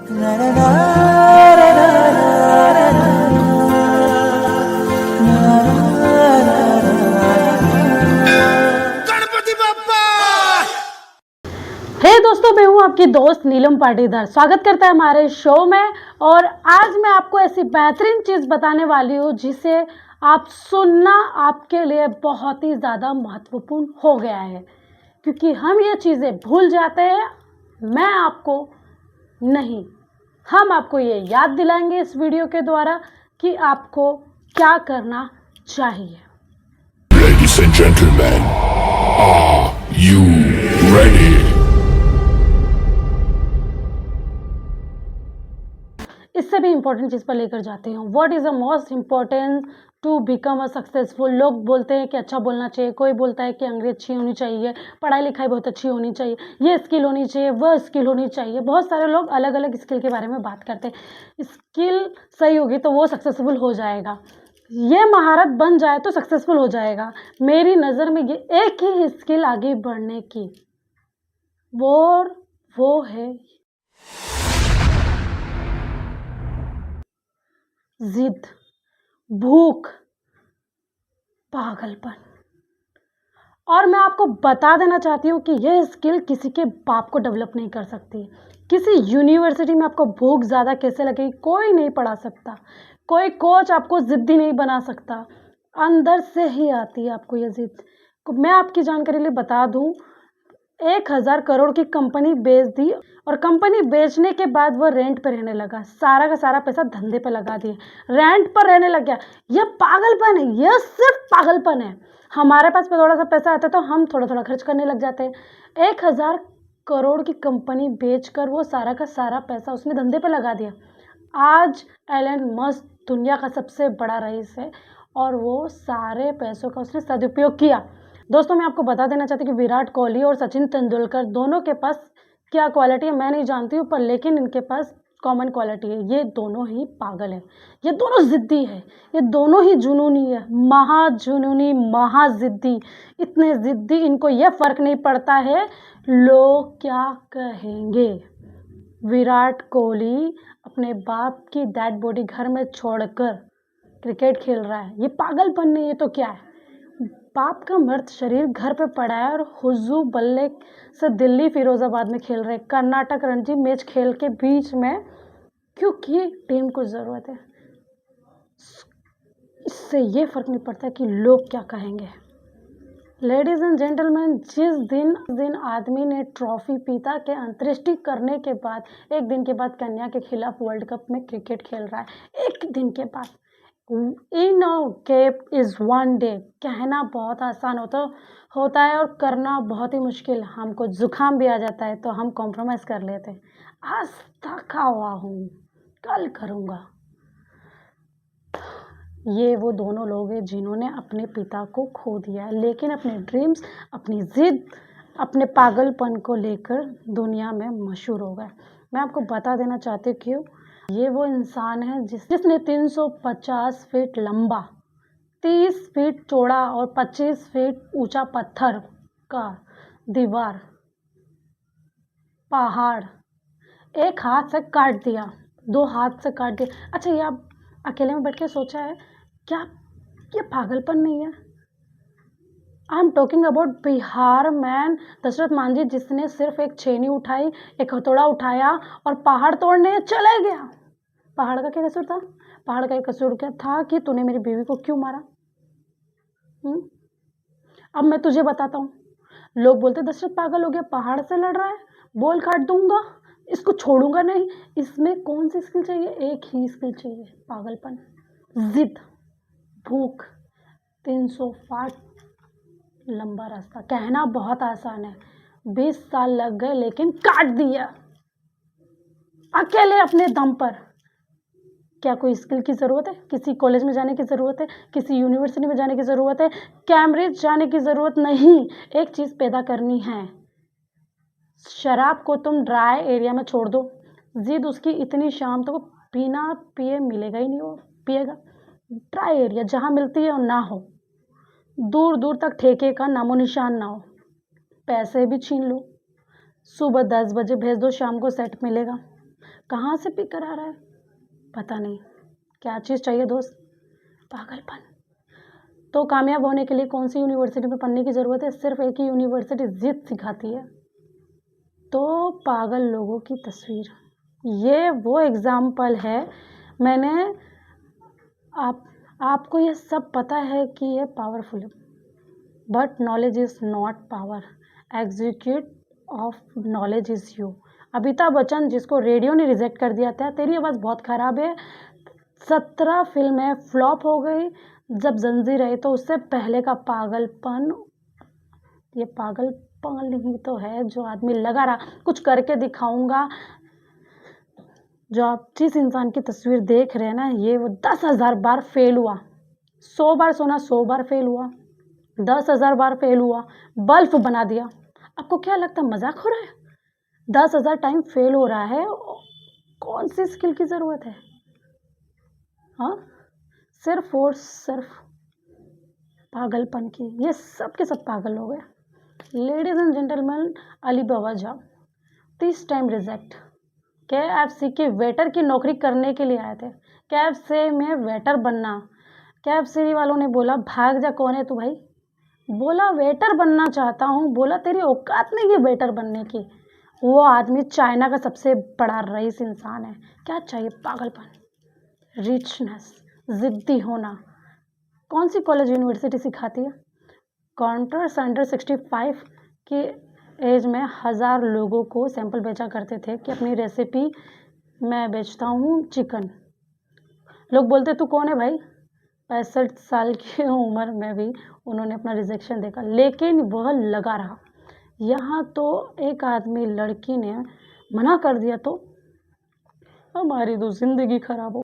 गणपति बप्पा। हे दोस्तों, मैं हूं आपकी दोस्त नीलम पाटीदार। स्वागत करता है हमारे शो में। और आज मैं आपको ऐसी बेहतरीन चीज़ बताने वाली हूँ जिसे आप सुनना आपके लिए बहुत ही ज़्यादा महत्वपूर्ण हो गया है, क्योंकि हम ये चीज़ें भूल जाते हैं। मैं आपको नहीं, हम आपको ये याद दिलाएंगे इस वीडियो के द्वारा कि आपको क्या करना चाहिए। Ladies and gentlemen, are you ready? इससे भी इम्पोर्टेंट चीज़ पर लेकर जाते हैं। What is the most important to become a successful. लोग बोलते हैं कि अच्छा बोलना चाहिए, कोई बोलता है कि अंग्रेजी अच्छी होनी चाहिए, पढ़ाई लिखाई बहुत अच्छी होनी चाहिए, ये स्किल होनी चाहिए, वह स्किल होनी चाहिए। बहुत सारे लोग अलग अलग स्किल के बारे में बात करते हैं। स्किल सही होगी तो वो सक्सेसफुल हो जाएगा, ये महारत बन जाए तो सक्सेसफुल हो जाएगा। मेरी नज़र में ये एक ही स्किल आगे बढ़ने की, वो है जिद, भूख, पागलपन। और मैं आपको बता देना चाहती हूँ कि यह स्किल किसी के बाप को डेवलप नहीं कर सकती। किसी यूनिवर्सिटी में आपको भूख ज़्यादा कैसे लगेगी, कोई नहीं पढ़ा सकता। कोई कोच आपको ज़िद्दी नहीं बना सकता, अंदर से ही आती है आपको ये ज़िद। मैं आपकी जानकारी लिए बता दूँ, 1000 करोड़ की कंपनी बेच दी और कंपनी बेचने के बाद वो रेंट पर रहने लगा। सारा का सारा पैसा धंधे पर लगा दिए, रेंट पर रहने लग गया। यह पागलपन है, यह सिर्फ पागलपन है। हमारे पास थोड़ा सा पैसा आता है तो हम थोड़ा थोड़ा खर्च करने लग जाते हैं। 1000 करोड़ की कंपनी बेचकर वो सारा का सारा पैसा उसने धंधे पर लगा दिया। आज एलन मस्क दुनिया का सबसे बड़ा रईस है और वो सारे पैसों का उसने सदुपयोग किया। दोस्तों, मैं आपको बता देना चाहती हूँ कि विराट कोहली और सचिन तेंदुलकर दोनों के पास क्या क्वालिटी है मैं नहीं जानती हूँ, पर लेकिन इनके पास कॉमन क्वालिटी है। ये दोनों ही पागल है, ये दोनों ज़िद्दी है, ये दोनों ही जुनूनी है, महाजुनूनी, महाजिद्दी। इतने ज़िद्दी, इनको ये फ़र्क नहीं पड़ता है लोग क्या कहेंगे। विराट कोहली अपने बाप की डेड बॉडी घर में छोड़कर क्रिकेट खेल रहा है, ये पागलपन नहीं है तो क्या है। बाप का मर्द शरीर घर पे पड़ा है और हुजू बल्ले से दिल्ली फिरोजाबाद में खेल रहे हैं, कर्नाटक रणजी मैच खेल के बीच में, क्योंकि टीम को ज़रूरत है। इससे ये फ़र्क नहीं पड़ता कि लोग क्या कहेंगे। लेडीज़ एंड जेंटलमैन, जिस दिन आदमी ने ट्रॉफी पिता के अंत्येष्टि करने के बाद, एक दिन के बाद कन्या के खिलाफ वर्ल्ड कप में क्रिकेट खेल रहा है, एक दिन के बाद, इन केप इज़ वन डे। कहना बहुत आसान होता है और करना बहुत ही मुश्किल। हमको जुकाम भी आ जाता है तो हम कॉम्प्रोमाइज़ कर लेते हैं। आज थका हुआ हूँ, कल करूँगा। ये वो दोनों लोग हैं जिन्होंने अपने पिता को खो दिया है, लेकिन अपने ड्रीम्स, अपनी ज़िद, अपने पागलपन को लेकर दुनिया में मशहूर हो गए। मैं आपको बता देना चाहती हूँ कि ये वो इंसान है जिसने 350 फीट लंबा, 30 फीट चौड़ा और 25 फीट ऊंचा पत्थर का दीवार, पहाड़ एक हाथ से काट दिया, 2 हाथ से काट दिया। अच्छा, ये आप अकेले में बैठ के सोचा है क्या ये पागलपन नहीं है? I am talking about Bihar man Dashrath Manjhi, जिसने सिर्फ एक छेनी उठाई, एक हथौड़ा उठाया और पहाड़ तोड़ने चले गया। पहाड़ का क्या कसूर था? पहाड़ का कसूर क्या था कि तूने मेरी बीवी को क्यों मारा? अब मैं तुझे बताता हूँ। लोग बोलते दशरथ पागल हो गया, पहाड़ से लड़ रहा है, बोल काट दूंगा, इसको छोड़ूंगा नहीं। इसमें कौन सी स्किल चाहिए? एक ही स्किल चाहिए, पागलपन, जिद, भूख। 360 लंबा रास्ता, कहना बहुत आसान है, 20 साल लग गए लेकिन काट दिया अकेले अपने दम पर। क्या कोई स्किल की ज़रूरत है? किसी कॉलेज में जाने की ज़रूरत है? किसी यूनिवर्सिटी में जाने की ज़रूरत है? कैम्ब्रिज जाने की ज़रूरत नहीं। एक चीज़ पैदा करनी है, शराब को तुम ड्राई एरिया में छोड़ दो, जिद उसकी इतनी शाम तो बिना पिए मिलेगा ही नहीं, वो पिएगा। ड्राई एरिया जहाँ मिलती है और ना हो, दूर दूर तक ठेके का नामो निशान ना हो, पैसे भी छीन लो, सुबह 10 बजे भेज दो, शाम को सेट मिलेगा। कहाँ से पिक करा रहा है, पता नहीं क्या चीज़ चाहिए दोस्त, पागलपन। तो कामयाब होने के लिए कौन सी यूनिवर्सिटी में पढ़ने की ज़रूरत है, सिर्फ एक ही यूनिवर्सिटी जिद सिखाती है। तो पागल लोगों की तस्वीर, ये वो एग्ज़ाम्पल है। मैंने आपको ये सब पता है कि ये पावरफुल है, but knowledge is not power, execute of knowledge is you. Amitabh Bachchan, जिसको रेडियो ने रिजेक्ट कर दिया था, तेरी आवाज़ बहुत ख़राब है, 17 फिल्में फ्लॉप हो गई। जब जंजीर आई तो उससे पहले का पागलपन, ये पागलपन नहीं तो है जो आदमी लगा रहा कुछ करके दिखाऊंगा। जो आप जिस इंसान की तस्वीर देख रहे हैं ना, ये वो 10,000 बार फेल हुआ, 100 बार सोना 100 बार फेल हुआ, 10,000 बार फेल हुआ, बल्ब बना दिया। आपको क्या लगता है मजाक हो रहा है? 10,000 टाइम फेल हो रहा है, कौन सी स्किल की ज़रूरत है? हाँ, सिर्फ और सिर्फ पागलपन की। ये सब के सब पागल हो गए। लेडीज एंड जेंटलमैन, अली बाबा जाओ 30 टाइम रिजेक्ट। KFC के वेटर की नौकरी करने के लिए आए थे, KFC में वेटर बनना। KFC वालों ने बोला भाग जा, कौन है तू भाई? बोला वेटर बनना चाहता हूँ। बोला तेरी औकात नहीं है वेटर बनने की। वो आदमी चाइना का सबसे बड़ा रईस इंसान है। क्या चाहिए? पागलपन, रिचनेस, ज़िद्दी होना। कौन सी कॉलेज यूनिवर्सिटी सिखाती है? काउंटर अंडर 65 की एज में 1000 लोगों को सैंपल बेचा करते थे कि अपनी रेसिपी मैं बेचता हूँ चिकन। लोग बोलते तू कौन है भाई? 65 साल की उम्र में भी उन्होंने अपना रिजेक्शन देखा, लेकिन वह लगा रहा। यहाँ तो एक आदमी, लड़की ने मना कर दिया तो हमारी तो ज़िंदगी खराब हो।